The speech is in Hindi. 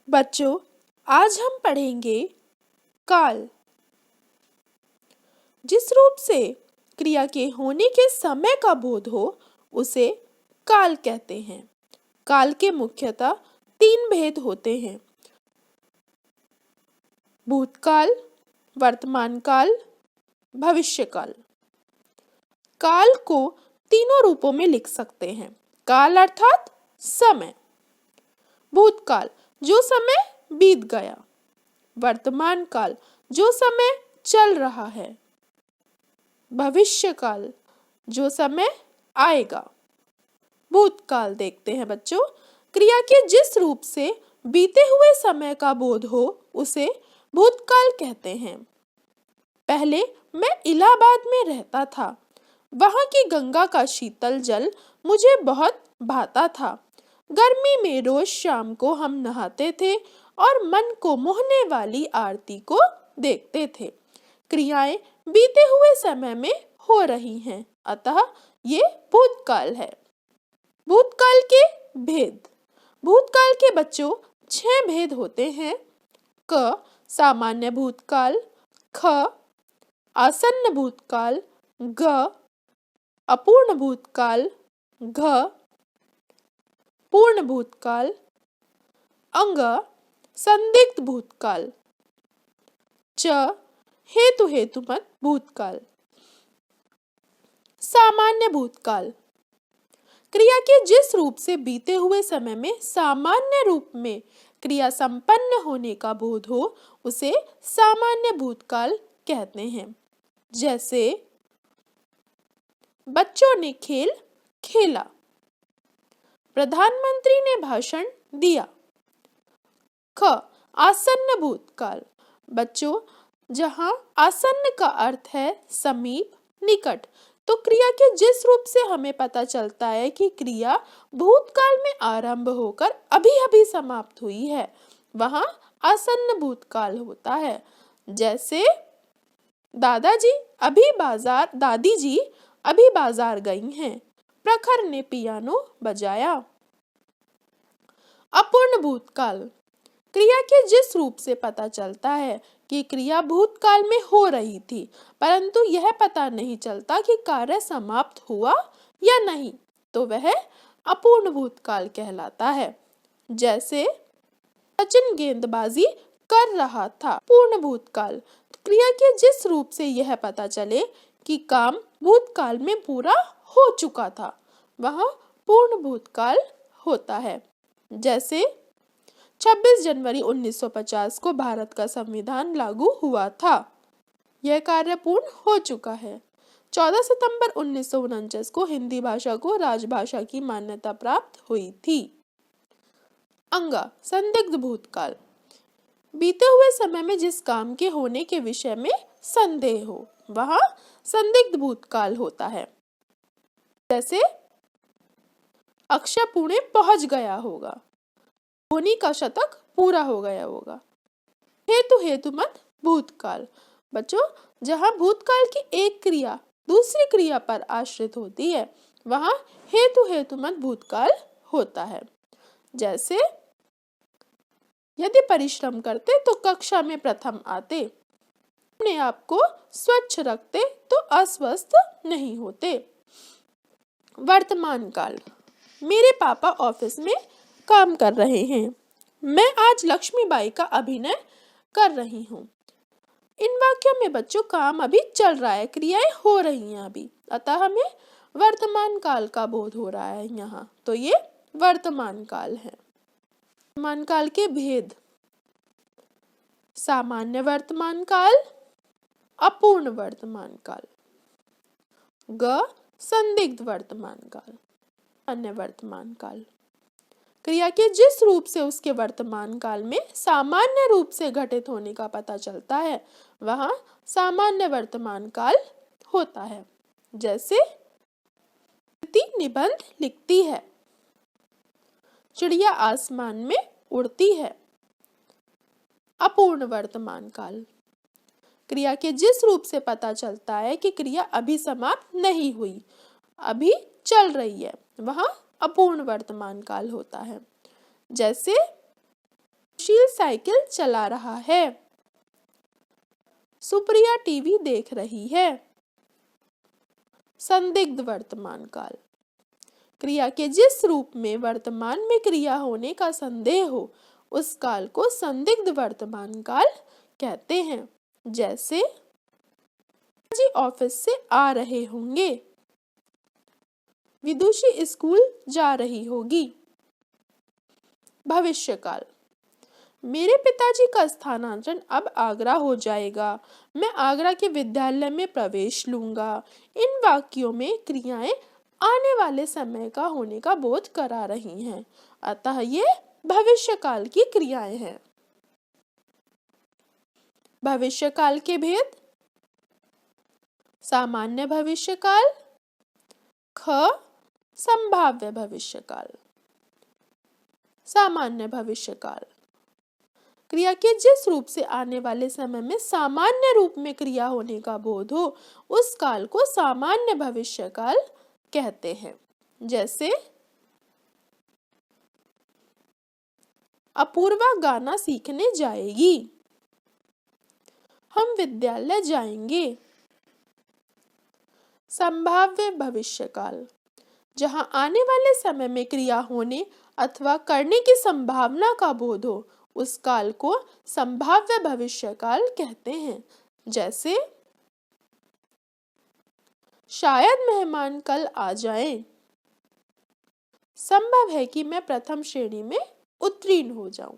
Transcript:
बच्चों, आज हम पढ़ेंगे काल। जिस रूप से क्रिया के होने के समय का बोध हो उसे काल कहते हैं। काल के मुख्यतः 3 भेद होते हैं: भूतकाल, वर्तमान काल, भविष्यकाल। काल को तीनों रूपों में लिख सकते हैं। काल अर्थात समय। भूतकाल, जो समय बीत गया। वर्तमान काल, जो समय चल रहा है। भविष्यकाल, जो समय आएगा। भूतकाल देखते हैं बच्चों। क्रिया के जिस रूप से बीते हुए समय का बोध हो उसे भूतकाल कहते हैं। पहले मैं इलाहाबाद में रहता था। वहाँ की गंगा का शीतल जल मुझे बहुत भाता था। गर्मी में रोज शाम को हम नहाते थे और मन को मोहने वाली आरती को देखते थे। क्रियाएं बीते हुए समय में हो रही हैं, अतः ये भूतकाल है। भूतकाल के भेद। भूतकाल के बच्चों 6 भेद होते हैं: क सामान्य भूतकाल, ख आसन्न भूतकाल, ग अपूर्ण भूतकाल, घ पूर्ण भूतकाल, अंग संदिग्ध भूतकाल, च हेतु हेतुमत भूतकाल। सामान्य भूतकाल, क्रिया के जिस रूप से बीते हुए समय में सामान्य रूप में क्रिया संपन्न होने का बोध हो उसे सामान्य भूतकाल कहते हैं। जैसे बच्चों ने खेल खेला, प्रधानमंत्री ने भाषण दिया। ख आसन्न भूतकाल, बच्चों जहां आसन्न का अर्थ है समीप, निकट, तो क्रिया के जिस रूप से हमें पता चलता है कि क्रिया भूतकाल में आरंभ होकर अभी अभी समाप्त हुई है, वहां आसन्न भूतकाल होता है। जैसे दादी जी अभी बाजार गई हैं। प्रखर ने पियानो बजाया। अपूर्ण भूतकाल, क्रिया के जिस रूप से पता चलता है कि क्रिया भूतकाल में हो रही थी परंतु यह पता नहीं चलता कि कार्य समाप्त हुआ या नहीं, तो वह अपूर्ण भूतकाल कहलाता है। जैसे सचिन गेंदबाजी कर रहा था। पूर्ण भूतकाल, क्रिया के जिस रूप से यह पता चले कि काम भूतकाल में पूरा हो चुका था, वह पूर्ण भूतकाल होता है। जैसे 26 जनवरी 1950 को भारत का संविधान लागू हुआ था। यह कार्य पूर्ण हो चुका है। 14 सितंबर 1949 को हिंदी भाषा को राजभाषा की मान्यता प्राप्त हुई थी। अंगा संदिग्ध भूतकाल, बीते हुए समय में जिस काम के होने के विषय में संदेह हो वह संदिग्ध भूतकाल होता है। जैसे अक्षय पुणे पहुंच गया होगा, धोनी का शतक पूरा हो गया होगा। हेतु हेतुमत भूतकाल, बच्चों जहां भूतकाल की एक क्रिया दूसरी क्रिया पर आश्रित होती है वहां हेतु हेतुमत भूतकाल होता है। जैसे यदि परिश्रम करते तो कक्षा में प्रथम आते, अपने आप को स्वच्छ रखते तो अस्वस्थ नहीं होते। वर्तमान काल, मेरे पापा ऑफिस में काम कर रहे हैं। मैं आज लक्ष्मीबाई का अभिनय कर रही हूँ। इन वाक्यों में बच्चों काम अभी चल रहा है, क्रियाएं हो रही हैं अभी, अतः हमें वर्तमान काल का बोध हो रहा है यहाँ, तो ये वर्तमान काल है। वर्तमान काल के भेद। सामान्य वर्तमान काल, अपूर्ण वर्तमान काल, ग संदिग्ध वर्तमान काल, अन्य वर्तमान काल। क्रिया के जिस रूप से उसके वर्तमान काल में सामान्य रूप से घटित होने का पता चलता है वहां सामान्य वर्तमान काल होता है। जैसे निबंध लिखती है, चिड़िया आसमान में उड़ती है। अपूर्ण वर्तमान काल, क्रिया के जिस रूप से पता चलता है कि क्रिया अभी समाप्त नहीं हुई, अभी चल रही है, वहां अपूर्ण वर्तमान काल होता है। जैसे सुशील साइकिल चला रहा है। सुप्रिया टीवी देख रही है। संदिग्ध वर्तमान काल, क्रिया के जिस रूप में वर्तमान में क्रिया होने का संदेह हो उस काल को संदिग्ध वर्तमान काल कहते हैं। जैसे जी ऑफिस से आ रहे होंगे, विदुषी स्कूल जा रही होगी। भविष्यकाल, मेरे पिताजी का स्थानांतरण अब आगरा हो जाएगा, मैं आगरा के विद्यालय में प्रवेश लूंगा। इन वाक्यों में क्रियाएं आने वाले समय का होने का बोध करा रही हैं, अतः ये भविष्यकाल की क्रियाएं हैं। भविष्यकाल के भेद: सामान्य भविष्यकाल, ख संभाव्य भविष्यकाल। सामान्य भविष्यकाल, क्रिया के जिस रूप से आने वाले समय में सामान्य रूप में क्रिया होने का बोध हो उस काल को सामान्य भविष्यकाल कहते हैं। जैसे अपूर्वा गाना सीखने जाएगी, हम विद्यालय जाएंगे। संभाव्य भविष्यकाल, जहां आने वाले समय में क्रिया होने अथवा करने की संभावना का बोध हो उस काल को संभाव्य भविष्यकाल कहते हैं। जैसे शायद मेहमान कल आ जाएं, संभव है कि मैं प्रथम श्रेणी में उत्तीर्ण हो जाऊं।